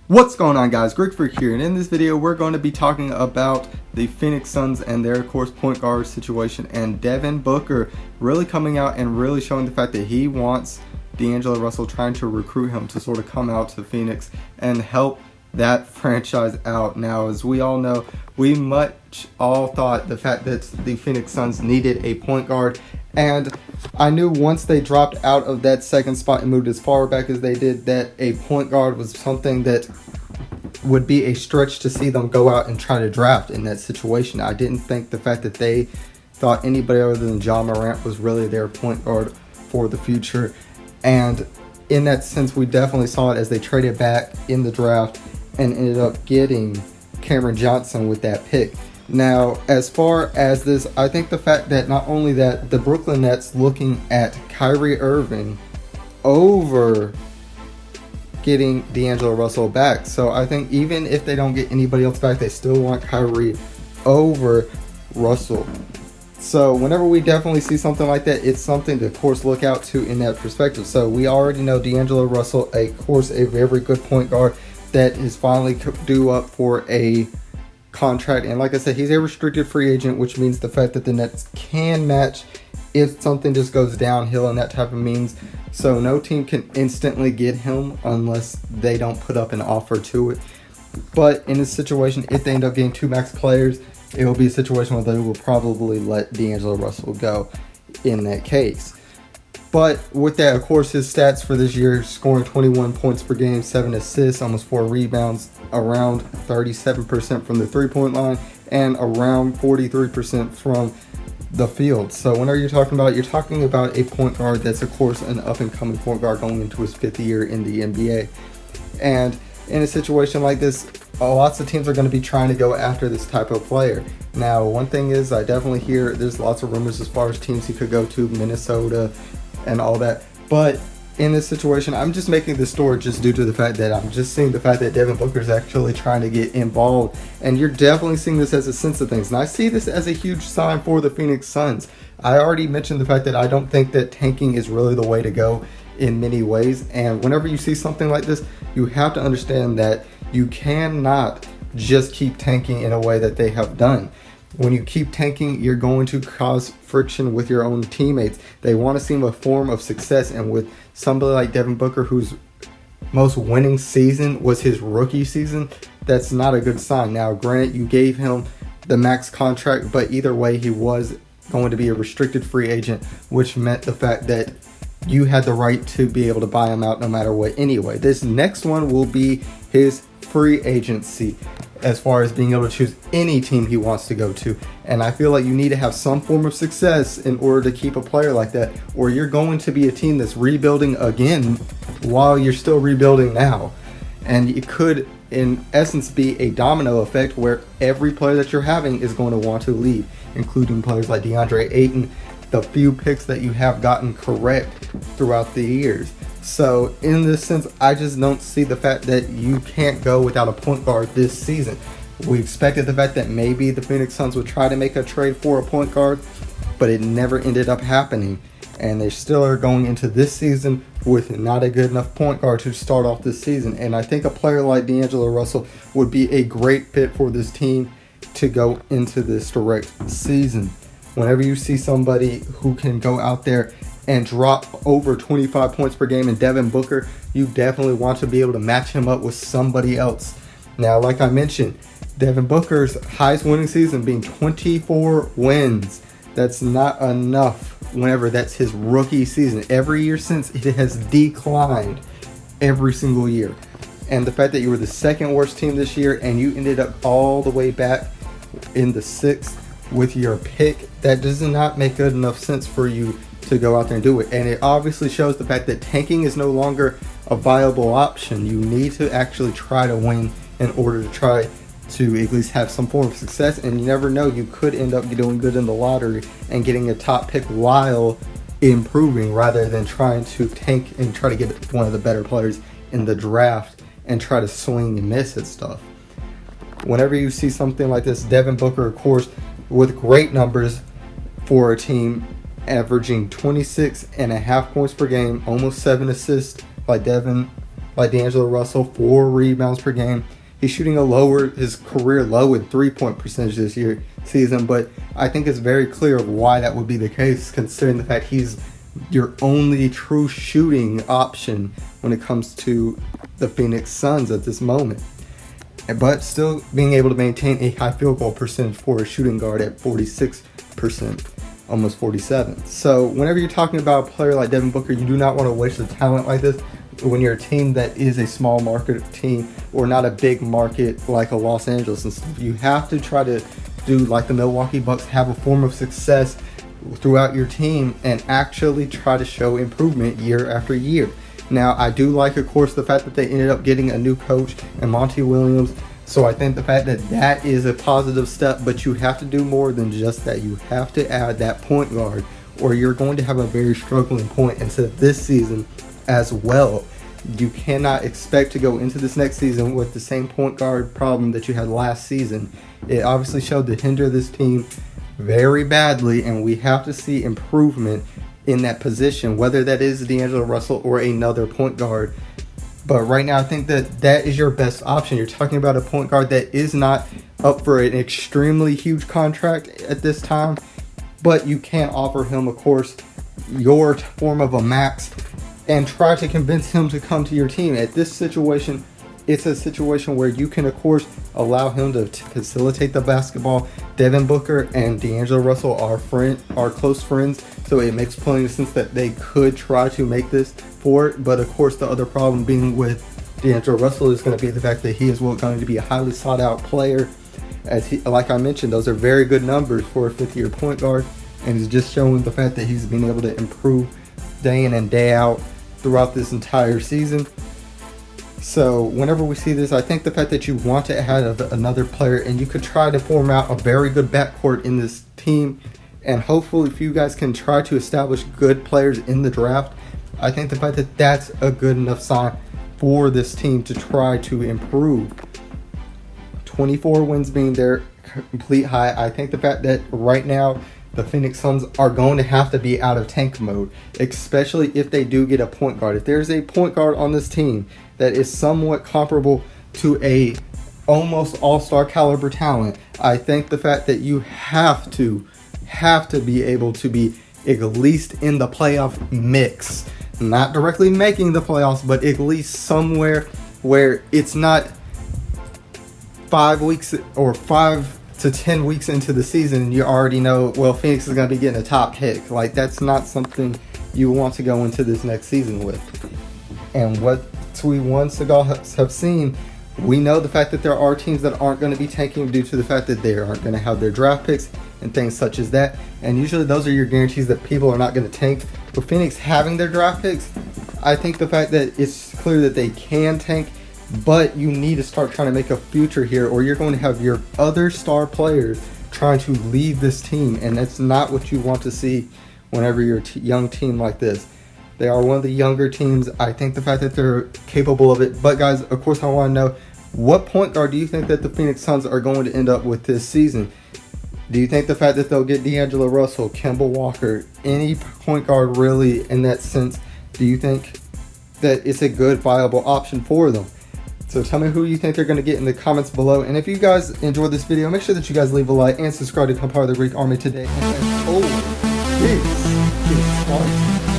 What's going on, guys? Greek Freak here, and in this video we're going to be talking about the Phoenix Suns and their, of course, point guard situation, and Devin Booker really coming out and really showing the fact that he wants D'Angelo Russell, trying to recruit him to sort of come out to Phoenix and help that franchise out. Now, as we all know, we much all thought the fact that the Phoenix Suns needed a point guard, and I knew once they dropped out of that second spot and moved as far back as they did, that a point guard was something that would be a stretch to see them go out and try to draft in that situation. I didn't think the fact that they thought anybody other than John Morant was really their point guard for the future. And in that sense, we definitely saw it as they traded back in the draft and ended up getting Cameron Johnson with that pick. Now, as far as this, I think the fact that not only that the Brooklyn Nets looking at Kyrie Irving over getting D'Angelo Russell back. So I think even if they don't get anybody else back, they still want Kyrie over Russell. So whenever we definitely see something like that, it's something to, of course, look out to in that perspective. So we already know D'Angelo Russell, of course, a very good point guard that is finally due up for a contract. And like I said, he's a restricted free agent, which means the fact that the Nets can match if something just goes downhill and that type of means. So no team can instantly get him unless they don't put up an offer to it. But in this situation, if they end up getting two max players, it will be a situation where they will probably let D'Angelo Russell go in that case. But with that, of course, his stats for this year: scoring 21 points per game, 7 assists, almost 4 rebounds, around 37% from the three-point line, and around 43% from the field. So whenever you're talking about a point guard that's, of course, an up-and-coming point guard going into his 5th year in the NBA. And in a situation like this, lots of teams are going to be trying to go after this type of player. Now, one thing is, I definitely hear there's lots of rumors as far as teams he could go to, Minnesota and all that. But in this situation, I'm just making this story just due to the fact that I'm just seeing the fact that Devin Booker is actually trying to get involved. And you're definitely seeing this as a sense of things. And I see this as a huge sign for the Phoenix Suns. I already mentioned the fact that I don't think that tanking is really the way to go in many ways. And whenever you see something like this, you have to understand that you cannot just keep tanking in a way that they have done. When you keep tanking, you're going to cause friction with your own teammates. They want to see a form of success, and with somebody like Devin Booker, whose most winning season was his rookie season, that's not a good sign. Now, granted, you gave him the max contract, but either way, he was going to be a restricted free agent, which meant the fact that you had the right to be able to buy him out no matter what anyway. This next one will be his free agency, as far as being able to choose any team he wants to go to. And I feel like you need to have some form of success in order to keep a player like that, or you're going to be a team that's rebuilding again while you're still rebuilding now. And it could, in essence, be a domino effect where every player that you're having is going to want to leave, including players like DeAndre Ayton, the few picks that you have gotten correct throughout the years. So in this sense, I just don't see the fact that you can't go without a point guard this season. We expected the fact that maybe the Phoenix Suns would try to make a trade for a point guard, but it never ended up happening. And they still are going into this season with not a good enough point guard to start off this season. And I think a player like D'Angelo Russell would be a great fit for this team to go into this direct season. Whenever you see somebody who can go out there and drop over 25 points per game in Devin Booker, you definitely want to be able to match him up with somebody else. Now, like I mentioned, Devin Booker's highest winning season being 24 wins. That's not enough whenever that's his rookie season. Every year since, it has declined every single year. And the fact that you were the second worst team this year and you ended up all the way back in the 6th with your pick, that does not make good enough sense for you to go out there and do it. And it obviously shows the fact that tanking is no longer a viable option. You need to actually try to win in order to try to at least have some form of success. And you never know, you could end up doing good in the lottery and getting a top pick while improving, rather than trying to tank and try to get one of the better players in the draft and try to swing and miss at stuff. Whenever you see something like this, Devin Booker, of course, with great numbers for a team, averaging 26.5 points per game, almost 7 assists like D'Angelo Russell, 4 rebounds per game. He's shooting his career low in 3-point percentage this season, but I think it's very clear of why that would be the case, considering the fact he's your only true shooting option when it comes to the Phoenix Suns at this moment. But still being able to maintain a high field goal percentage for a shooting guard at 46%, almost 47%. So whenever you're talking about a player like Devin Booker, you do not want to waste a talent like this when you're a team that is a small market team or not a big market like a Los Angeles and stuff. You have to try to do like the Milwaukee Bucks, have a form of success throughout your team and actually try to show improvement year after year. Now, I do like, of course, the fact that they ended up getting a new coach and Monty Williams. So I think the fact that that is a positive step, but you have to do more than just that. You have to add that point guard, or you're going to have a very struggling point into this season as well. You cannot expect to go into this next season with the same point guard problem that you had last season. It obviously showed to hinder this team very badly, and we have to see improvement in that position, whether that is D'Angelo Russell or another point guard. But right now, I think that is your best option. You're talking about a point guard that is not up for an extremely huge contract at this time, but you can offer him, of course, your form of a max and try to convince him to come to your team. At this situation, it's a situation where you can, of course, allow him to facilitate the basketball. Devin Booker and D'Angelo Russell are close friends, so it makes plenty of sense that they could try to make this for it. But of course, the other problem being with D'Angelo Russell is going to be the fact that he is going to be a highly sought out player. Like I mentioned, those are very good numbers for a fifth-year point guard, and it's just showing the fact that he's been able to improve day in and day out throughout this entire season. So whenever we see this, I think the fact that you want to add another player and you could try to form out a very good backcourt in this team, and hopefully if you guys can try to establish good players in the draft, I think the fact that that's a good enough sign for this team to try to improve. 24 wins being their complete high. I think the fact that right now the Phoenix Suns are going to have to be out of tank mode, especially if they do get a point guard. If there's a point guard on this team that is somewhat comparable to a almost all-star caliber talent, I think the fact that you have to be able to be at least in the playoff mix, not directly making the playoffs, but at least somewhere where it's not 5 weeks or 5 to 10 weeks into the season and you already know, well, Phoenix is going to be getting a top pick. Like, that's not something you want to go into this next season with. And what we once ago have seen, we know the fact that there are teams that aren't going to be tanking due to the fact that they aren't going to have their draft picks and things such as that. And usually those are your guarantees that people are not going to tank. With Phoenix having their draft picks, I think the fact that it's clear that they can tank, but you need to start trying to make a future here, or you're going to have your other star players trying to lead this team, and that's not what you want to see whenever you're a young team like this. They are one of the younger teams. I think the fact that they're capable of it. But guys, of course, I want to know, what point guard do you think that the Phoenix Suns are going to end up with this season? Do you think the fact that they'll get D'Angelo Russell, Kemba Walker, any point guard really in that sense, do you think that it's a good, viable option for them? So tell me who you think they're going to get in the comments below. And if you guys enjoyed this video, make sure that you guys leave a like and subscribe to become part of the Greek Army today. And as always, peace.